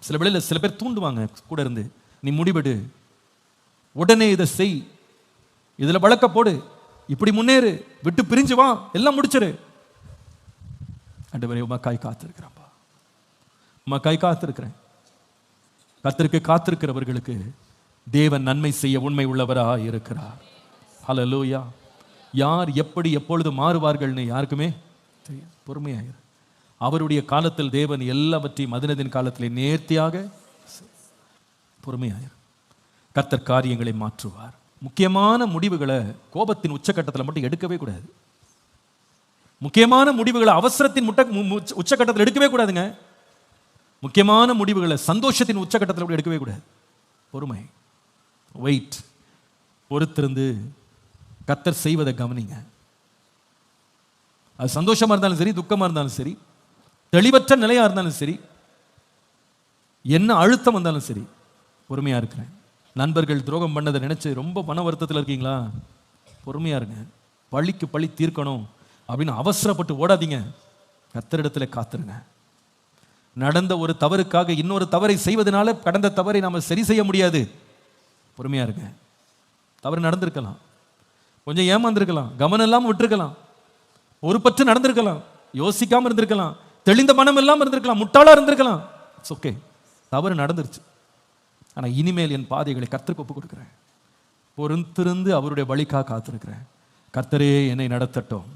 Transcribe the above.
சில வேளையில் சில பேர் தூண்டுவாங்க கூட இருந்து, நீ முடிவெடு, உடனே இதை செய், இதுல வழக்க போடு, இப்படி முன்னேறு, விட்டு பிரிஞ்சு வா, எல்லாம் முடிச்சிரு. ஆண்டவரே உமக்காய் காத்திருக்கிறேன்ப்பா, உமக்காய் காத்திருக்கிறேன். கர்த்தருக்கு காத்திருக்கிறவர்களுக்கு தேவன் நன்மை செய்ய உண்மை உள்ளவரா இருக்கிறார். ஹல்லேலூயா. யார் எப்படி எப்பொழுது மாறுவார்கள்னு யாருக்குமே தெரியும். பொறுமையாயிரு. அவருடைய காலத்தில் தேவன் எல்லாவற்றையும் அதினதின் காலத்திலே நேர்த்தியாக பொறுமையாயிரு. கர்த்தர் காரியங்களை மாற்றுவார். முக்கியமான முடிவுகளை கோபத்தின் உச்சக்கட்டத்தில் மட்டும் எடுக்கவே கூடாது. முக்கியமான முடிவுகளை அவசரத்தின் உச்சக்கட்டத்தில் எடுக்கவே கூடாதுங்க. முக்கியமான முடிவுகளை சந்தோஷத்தின் உச்சக்கட்டத்தில் எடுக்கவே கூடாது. பொறுமை, வெயிட், பொறுத்திருந்து கர்த்தர் செய்வதை கவனிங்க. அது சந்தோஷமா இருந்தாலும் சரி, துக்கமா இருந்தாலும் சரி, தெளிவற்ற நிலையா இருந்தாலும் சரி, என்ன அழுத்தம் வந்தாலும் சரி, பொறுமையா இருக்கிறேன். நண்பர்கள் துரோகம் பண்ணதை நினைச்சு ரொம்ப மன வருத்தத்தில் இருக்கீங்களா? பொறுமையா இருங்க. பழிக்கு பழி தீர்க்கணும் அப்படின்னு அவசரப்பட்டு ஓடாதீங்க. கர்த்தரிடத்துல காத்துருங்க. நடந்த ஒரு தவறுக்காக இன்னொரு தவறை செய்வதனால கடந்த தவறை நாம சரி செய்ய முடியாது. பொறுமையா இருங்க. தவறு நடந்திருக்கலாம், கொஞ்சம் ஏமாந்திருக்கலாம், கவனம் இல்லாமல் விட்டுருக்கலாம், பொறுப்பற்று நடந்திருக்கலாம், யோசிக்காம இருந்திருக்கலாம், தெளிந்த மனம் இல்லாமல் இருந்திருக்கலாம், முட்டாளா இருந்திருக்கலாம். இட்ஸ் ஓகே, தவறு நடந்துருச்சு. ஆனா இனிமேல் என் பாதைகளை கர்த்தருக்கு ஒப்பு கொடுக்கிறேன். பொறுத்திருந்து அவருடைய வழிக்காக காத்திருக்கிறேன். கர்த்தரே என்னை நடத்தட்டும்.